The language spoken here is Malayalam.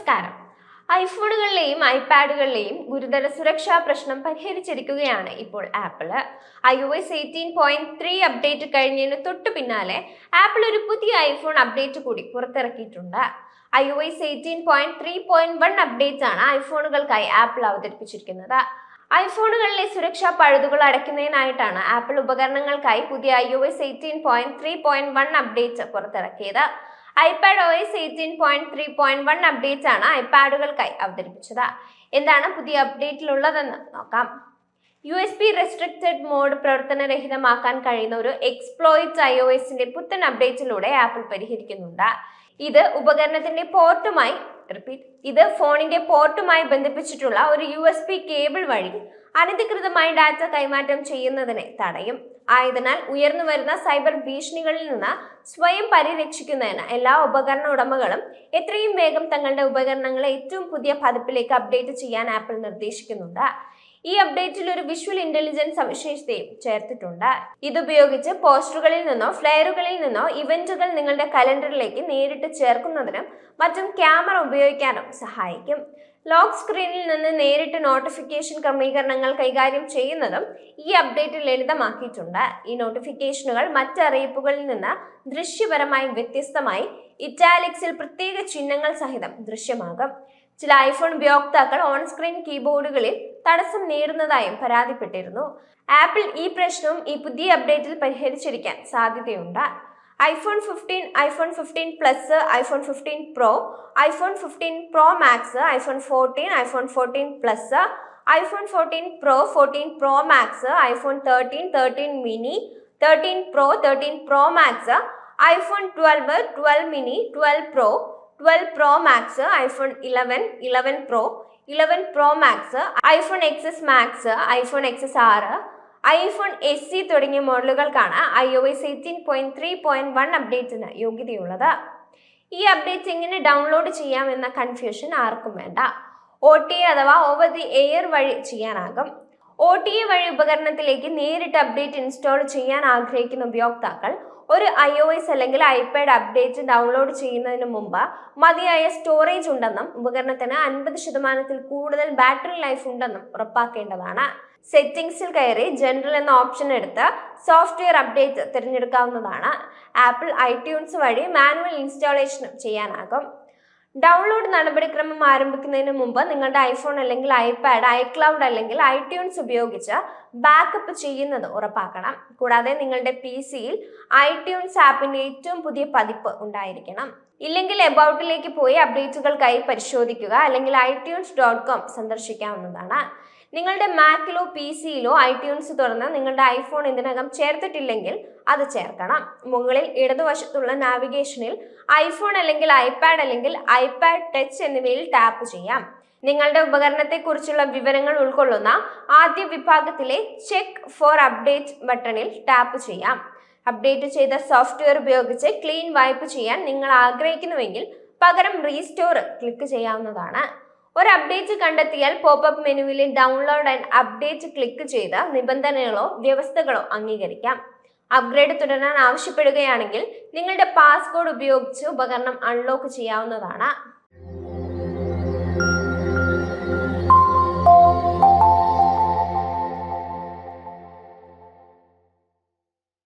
നമസ്കാരം. ഐഫോണുകളിലെയും ഐപാഡുകളിലെയും ഗുരുതര സുരക്ഷാ പ്രശ്നം പരിഹരിച്ചിരിക്കുകയാണ് ഇപ്പോൾ ആപ്പിൾ. iOS 18.3 അപ്ഡേറ്റ് കഴിഞ്ഞതിന് തൊട്ടു പിന്നാലെ ആപ്പിൾ ഒരു പുതിയ ഐഫോൺ അപ്ഡേറ്റ് കൂടി പുറത്തിറക്കിയിട്ടുണ്ട്. iOS 18.3.1 അപ്ഡേറ്റ് ആണ് ഐഫോണുകൾക്കായി ആപ്പിൾ അവതരിപ്പിച്ചിരിക്കുന്നത്. ഐഫോണുകളിലെ സുരക്ഷാ പഴുതുകൾ അടയ്ക്കുന്നതിനായിട്ടാണ് ആപ്പിൾ ഉപകരണങ്ങൾക്കായി പുതിയ iOS 18.3.1 അപ്ഡേറ്റ് പുറത്തിറക്കിയത്. iPadOS 18.3.1 അപ്ഡേറ്റ് ആണ് ഐപാഡുകൾക്കായി അവതരിപ്പിച്ചത്. എന്താണ് പുതിയ അപ്ഡേറ്റിലുള്ളതെന്ന് നോക്കാം. USB റെസ്ട്രിക്റ്റഡ് മോഡ് പ്രവർത്തനരഹിതമാക്കാൻ കഴിയുന്ന ഒരു എക്സ്പ്ലോയിറ്റ് iOSന്റെ പുത്തൻ അപ്ഡേറ്റിലൂടെ ആപ്പിൾ പരിഹരിക്കുന്നുണ്ട്. ഇത് ഫോണിന്റെ പോർട്ടുമായി ബന്ധിപ്പിച്ചിട്ടുള്ള ഒരു USB കേബിൾ വഴി അനധികൃതമായി ഡാറ്റ കൈമാറ്റം ചെയ്യുന്നതിനെ തടയും. ആയതിനാൽ ഉയർന്നു വരുന്ന സൈബർ ഭീഷണികളിൽ നിന്ന് സ്വയം പരിരക്ഷിക്കുന്നതിന് എല്ലാ ഉപകരണ ഉടമകളും എത്രയും വേഗം തങ്ങളുടെ ഉപകരണങ്ങളെ ഏറ്റവും പുതിയ പതിപ്പിലേക്ക് അപ്ഡേറ്റ് ചെയ്യാൻ ആപ്പിൾ നിർദ്ദേശിക്കുന്നുണ്ട്. ഈ അപ്ഡേറ്റിൽ ഒരു വിഷ്വൽ ഇന്റലിജൻസ് സവിശേഷതയും ചേർത്തിട്ടുണ്ട്. ഇതുപയോഗിച്ച് പോസ്റ്ററുകളിൽ നിന്നോ ഫ്ലെയറുകളിൽ നിന്നോ ഇവന്റുകൾ നിങ്ങളുടെ കലണ്ടറിലേക്ക് നേരിട്ട് ചേർക്കുന്നതിനും മറ്റും ക്യാമറ ഉപയോഗിക്കാനും സഹായിക്കും. ലോക്ക് സ്ക്രീനിൽ നിന്ന് നേരിട്ട് നോട്ടിഫിക്കേഷൻ ക്രമീകരണങ്ങൾ കൈകാര്യം ചെയ്യുന്നതും ഈ അപ്ഡേറ്റ് ലളിതമാക്കിയിട്ടുണ്ട്. ഈ നോട്ടിഫിക്കേഷനുകൾ മറ്റ് അറിയിപ്പുകളിൽ നിന്ന് ദൃശ്യപരമായി വ്യത്യസ്തമായി ഇറ്റാലിക്സിൽ പ്രത്യേക ചിഹ്നങ്ങൾ സഹിതം ദൃശ്യമാകും. ചില ഐഫോൺ ഉപയോക്താക്കൾ ഓൺ സ്ക്രീൻ കീബോർഡുകളിൽ തടസ്സം നേരിടുന്നതായും പരാതിപ്പെട്ടിരുന്നു. ആപ്പിൾ ഈ പ്രശ്നവും ഈ പുതിയ അപ്ഡേറ്റിൽ പരിഹരിച്ചിരിക്കാൻ സാധ്യതയുണ്ട്. iPhone 15, iPhone 15 Plus, iPhone 15 Pro, iPhone 15 Pro Max, iPhone 14, iPhone 14 Plus, iPhone 14 Pro, 14 Pro Max, iPhone 13, 13 Mini, 13 Pro, 13 Pro Max, iPhone 12, 12 Mini, 12 Pro, 12 Pro Max, iPhone 11, 11 Pro, 11 Pro Max, iPhone XS Max, iPhone XSR, iPhone SE തുടങ്ങിയ മോഡലുകൾക്കാണ് iOS 18.3.1 അപ്ഡേറ്റിന് യോഗ്യതയുള്ളത്. ഈ അപ്ഡേറ്റ് എങ്ങനെ ഡൗൺലോഡ് ചെയ്യാമെന്ന കൺഫ്യൂഷൻ ആർക്കും വേണ്ട. OTA അഥവാ ഓവർ ദി എയർ വഴി ചെയ്യാനാകും. OTA വഴി ഉപകരണത്തിലേക്ക് നേരിട്ട് അപ്ഡേറ്റ് ഇൻസ്റ്റാൾ ചെയ്യാൻ ആഗ്രഹിക്കുന്ന ഉപയോക്താക്കൾ ഒരു iOS അല്ലെങ്കിൽ iPad അപ്ഡേറ്റ് ഡൗൺലോഡ് ചെയ്യുന്നതിന് മുമ്പ് മതിയായ സ്റ്റോറേജ് ഉണ്ടെന്നും ഉപകരണത്തിന് 50% കൂടുതൽ ബാറ്ററി ലൈഫ് ഉണ്ടെന്നും ഉറപ്പാക്കേണ്ടതാണ്. സെറ്റിംഗ്സിൽ കയറി ജനറൽ എന്ന ഓപ്ഷൻ എടുത്ത് സോഫ്റ്റ്വെയർ അപ്ഡേറ്റ് തിരഞ്ഞെടുക്കാവുന്നതാണ്. ആപ്പിൾ iTunes വഴി മാനുവൽ ഇൻസ്റ്റാളേഷനും ചെയ്യാനാകും. ഡൗൺലോഡ് നടപടിക്രമം ആരംഭിക്കുന്നതിന് മുമ്പ് നിങ്ങളുടെ ഐഫോൺ അല്ലെങ്കിൽ iPad iCloud അല്ലെങ്കിൽ iTunes ഉപയോഗിച്ച് ബാക്കപ്പ് ചെയ്യുന്നത് ഉറപ്പാക്കണം. കൂടാതെ നിങ്ങളുടെ PCയിൽ iTunes ആപ്പിന്റെ ഏറ്റവും പുതിയ പതിപ്പ് ഉണ്ടായിരിക്കണം. ഇല്ലെങ്കിൽ എബൌട്ടിലേക്ക് പോയി അപ്ഡേറ്റുകൾക്കായി പരിശോധിക്കുക അല്ലെങ്കിൽ itunes.com സന്ദർശിക്കാവുന്നതാണ്. നിങ്ങളുടെ മാക്കിലോ PCയിലോ iTunes തുറന്ന് നിങ്ങളുടെ ഐഫോൺ ഇതിനകം ചേർത്തിട്ടില്ലെങ്കിൽ അത് ചേർക്കണം. മുകളിൽ ഇടതുവശത്തുള്ള നാവിഗേഷനിൽ ഐഫോൺ അല്ലെങ്കിൽ iPad അല്ലെങ്കിൽ iPad ടച്ച് എന്നിവയിൽ ടാപ്പ് ചെയ്യാം. നിങ്ങളുടെ ഉപകരണത്തെക്കുറിച്ചുള്ള വിവരങ്ങൾ ഉൾക്കൊള്ളുന്ന ആദ്യ വിഭാഗത്തിലെ ചെക്ക് ഫോർ അപ്ഡേറ്റ് ബട്ടണിൽ ടാപ്പ് ചെയ്യാം. അപ്ഡേറ്റ് ചെയ്ത സോഫ്റ്റ്വെയർ ഉപയോഗിച്ച് ക്ലീൻ വൈപ്പ് ചെയ്യാൻ നിങ്ങൾ ആഗ്രഹിക്കുന്നുവെങ്കിൽ പകരം റീസ്റ്റോർ ക്ലിക്ക് ചെയ്യാവുന്നതാണ്. ഒരു അപ്ഡേറ്റ് കണ്ടെത്തിയാൽ പോപ്പപ്പ് മെനുവിലെ ഡൗൺലോഡ് ആൻഡ് അപ്ഡേറ്റ് ക്ലിക്ക് ചെയ്ത് നിബന്ധനകളോ വ്യവസ്ഥകളോ അംഗീകരിക്കാം. അപ്ഗ്രേഡ് തുടരാൻ ആവശ്യപ്പെടുകയാണെങ്കിൽ നിങ്ങളുടെ പാസ്വേഡ് ഉപയോഗിച്ച് ഉപകരണം അൺലോക്ക് ചെയ്യാവുന്നതാണ്.